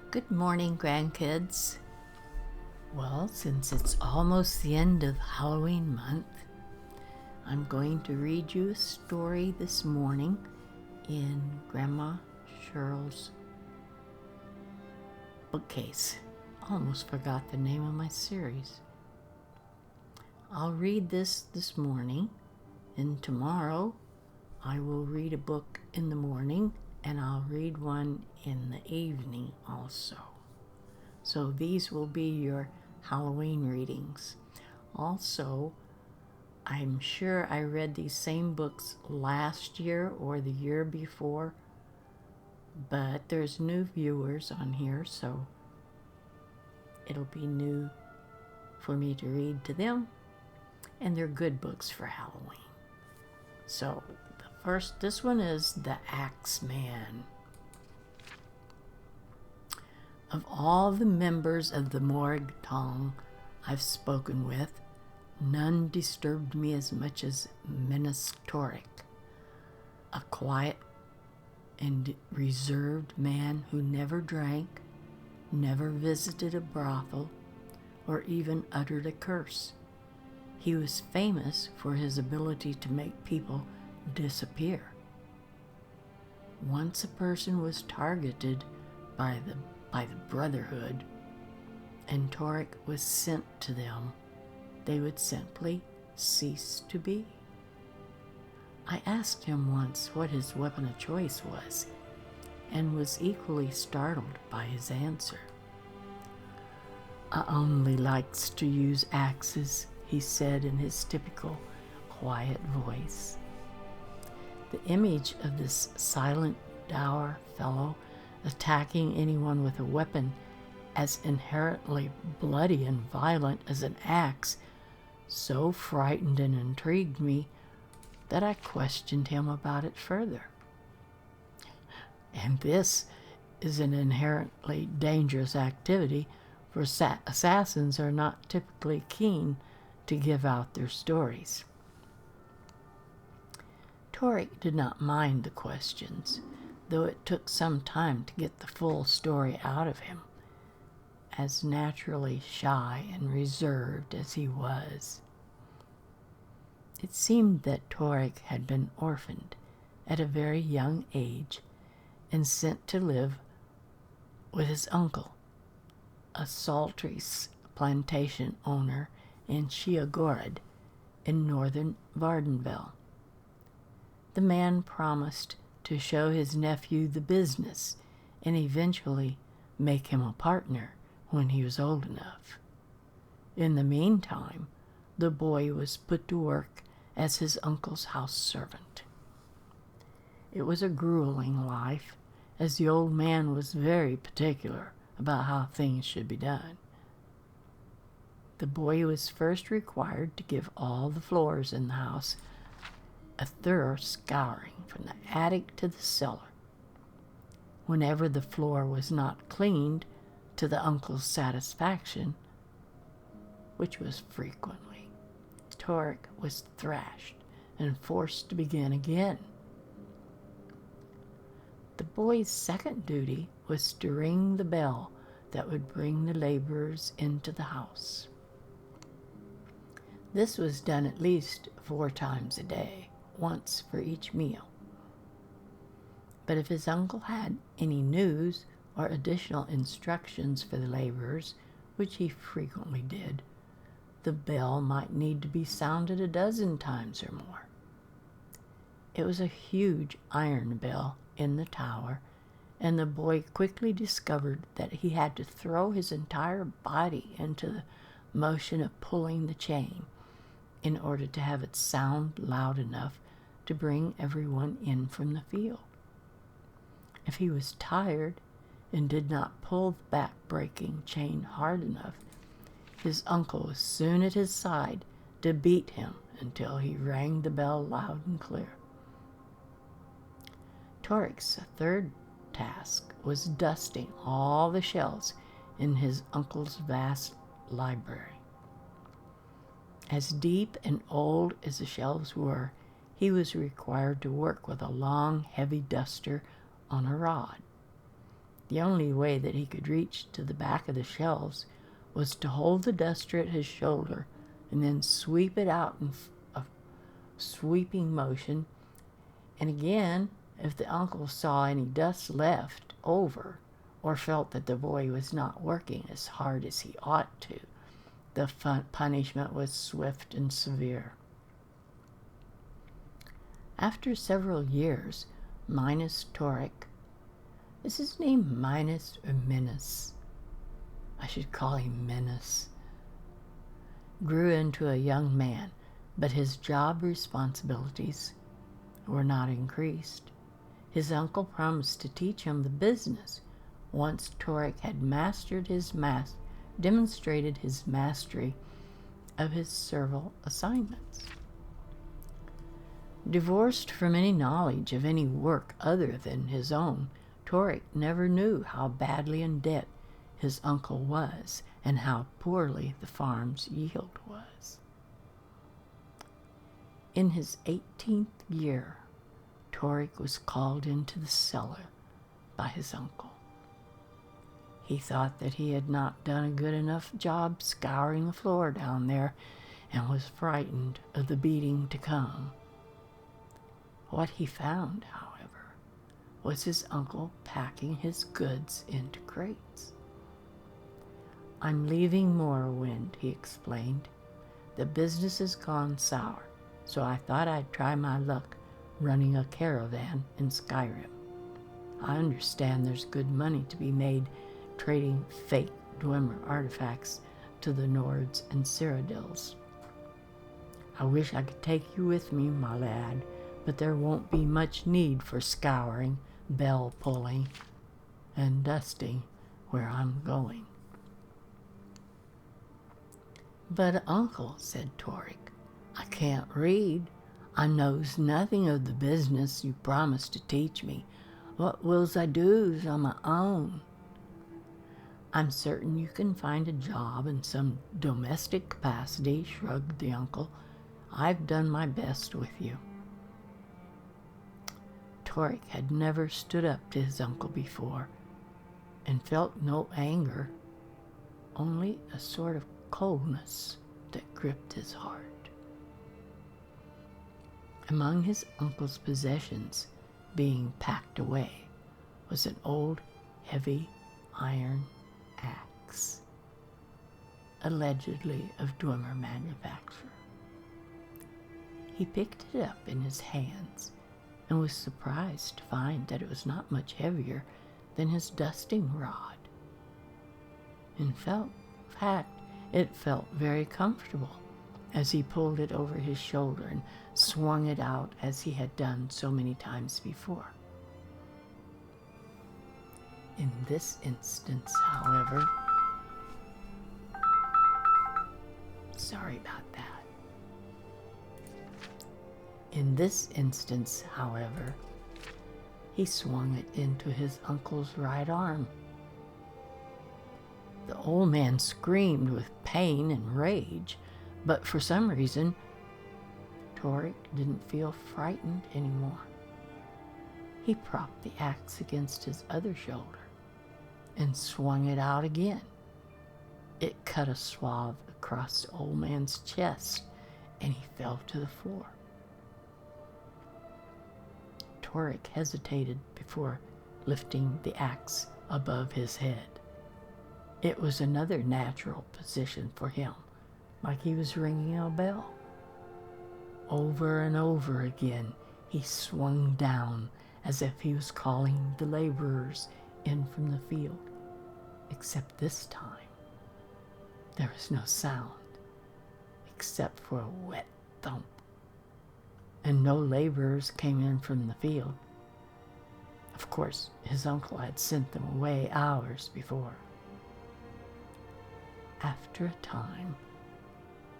Good morning, grandkids. Well, since it's almost the end of Halloween month, I'm going to read you a story this morning in Grandma Shirl's bookcase. Almost forgot the name of my series. I'll read this morning, and tomorrow I will read a book in the morning, and I'll read one in the evening also. So these will be your Halloween readings. Also, I'm sure I read these same books last year or the year before, but there's new viewers on here, so it'll be new for me to read to them, and they're good books for Halloween. So this one is The Axe Man. Of all the members of the Morgtong I've spoken with, none disturbed me as much as Torik, a quiet and reserved man who never drank, never visited a brothel, or even uttered a curse. He was famous for his ability to make people disappear. Once a person was targeted by the Brotherhood, and Torik was sent to them, they would simply cease to be. I asked him once what his weapon of choice was, and was equally startled by his answer. "I only likes to use axes," he said in his typical quiet voice. The image of this silent, dour fellow attacking anyone with a weapon as inherently bloody and violent as an axe so frightened and intrigued me that I questioned him about it further. And this is an inherently dangerous activity, for assassins are not typically keen to give out their stories. Torik did not mind the questions, though it took some time to get the full story out of him, as naturally shy and reserved as he was. It seemed that Torik had been orphaned at a very young age and sent to live with his uncle, a sultry plantation owner in Sheogorod in northern Vardenville. The man promised to show his nephew the business and eventually make him a partner when he was old enough. In the meantime, the boy was put to work as his uncle's house servant. It was a grueling life, as the old man was very particular about how things should be done. The boy was first required to give all the floors in the house a thorough scouring from the attic to the cellar. Whenever the floor was not cleaned to the uncle's satisfaction, which was frequently, Torik was thrashed and forced to begin again. The boy's second duty was to ring the bell that would bring the laborers into the house. This was done at least 4 times a day, once for each meal. But if his uncle had any news or additional instructions for the laborers, which he frequently did, the bell might need to be sounded a dozen times or more. It was a huge iron bell in the tower, and the boy quickly discovered that he had to throw his entire body into the motion of pulling the chain in order to have it sound loud enough to bring everyone in from the field. If he was tired and did not pull the back-breaking chain hard enough, his uncle was soon at his side to beat him until he rang the bell loud and clear. Torik's third task was dusting all the shelves in his uncle's vast library. As deep and old as the shelves were, he was required to work with a long, heavy duster on a rod. The only way that he could reach to the back of the shelves was to hold the duster at his shoulder and then sweep it out in a sweeping motion. And again, if the uncle saw any dust left over or felt that the boy was not working as hard as he ought to, the punishment was swift and severe. After several years, minus Torik, is his name Minus or Menace? I should call him Menace. Grew into a young man, but his job responsibilities were not increased. His uncle promised to teach him the business once Torik had demonstrated his mastery of his servile assignments. Divorced from any knowledge of any work other than his own, Torik never knew how badly in debt his uncle was and how poorly the farm's yield was. In his 18th year, Torik was called into the cellar by his uncle. He thought that he had not done a good enough job scouring the floor down there and was frightened of the beating to come. What he found, however, was his uncle packing his goods into crates. "I'm leaving Morrowind," he explained. "The business has gone sour, so I thought I'd try my luck running a caravan in Skyrim. I understand there's good money to be made trading fake Dwemer artifacts to the Nords and Cyrodiils. I wish I could take you with me, my lad, but there won't be much need for scouring, bell pulling, and dusting where I'm going." "But, Uncle," said Torik, "I can't read. I knows nothing of the business you promised to teach me. What wills I do's on my own?" "I'm certain you can find a job in some domestic capacity," shrugged the uncle. "I've done my best with you." Torik had never stood up to his uncle before and felt no anger, only a sort of coldness that gripped his heart. Among his uncle's possessions being packed away was an old, heavy iron axe, allegedly of Dwemer manufacture. He picked it up in his hands and was surprised to find that it was not much heavier than his dusting rod. In fact, it felt very comfortable as he pulled it over his shoulder and swung it out as he had done so many times before. In this instance, however, sorry about that. In this instance, however, he swung it into his uncle's right arm. The old man screamed with pain and rage, but for some reason, Torik didn't feel frightened anymore. He propped the axe against his other shoulder and swung it out again. It cut a swath across the old man's chest, and he fell to the floor. Torik hesitated before lifting the axe above his head. It was another natural position for him, like he was ringing a bell. Over and over again, he swung down as if he was calling the laborers in from the field, except this time there was no sound except for a wet thump, and no laborers came in from the field. Of course, his uncle had sent them away hours before. After a time,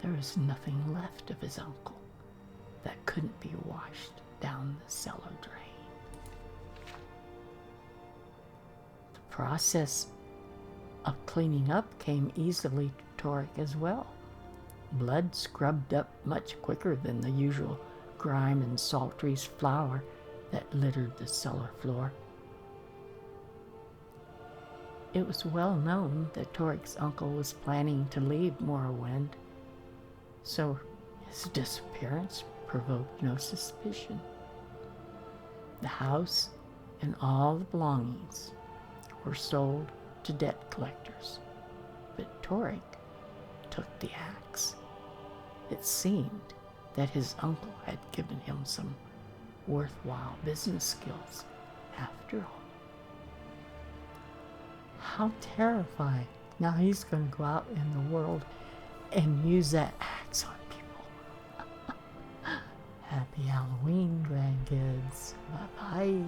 there was nothing left of his uncle that couldn't be washed down the cellar drain. The process of cleaning up came easily to Torik as well. Blood scrubbed up much quicker than the usual grime and saltries flour that littered the cellar floor. It was well known that Torik's uncle was planning to leave Morrowind, so his disappearance provoked no suspicion. The house and all the belongings were sold to debt collectors, but Torik took the axe. It seemed that his uncle had given him some worthwhile business skills after all. How terrifying. Now he's going to go out in the world and use that axe on people. Happy Halloween, grandkids. Bye-bye.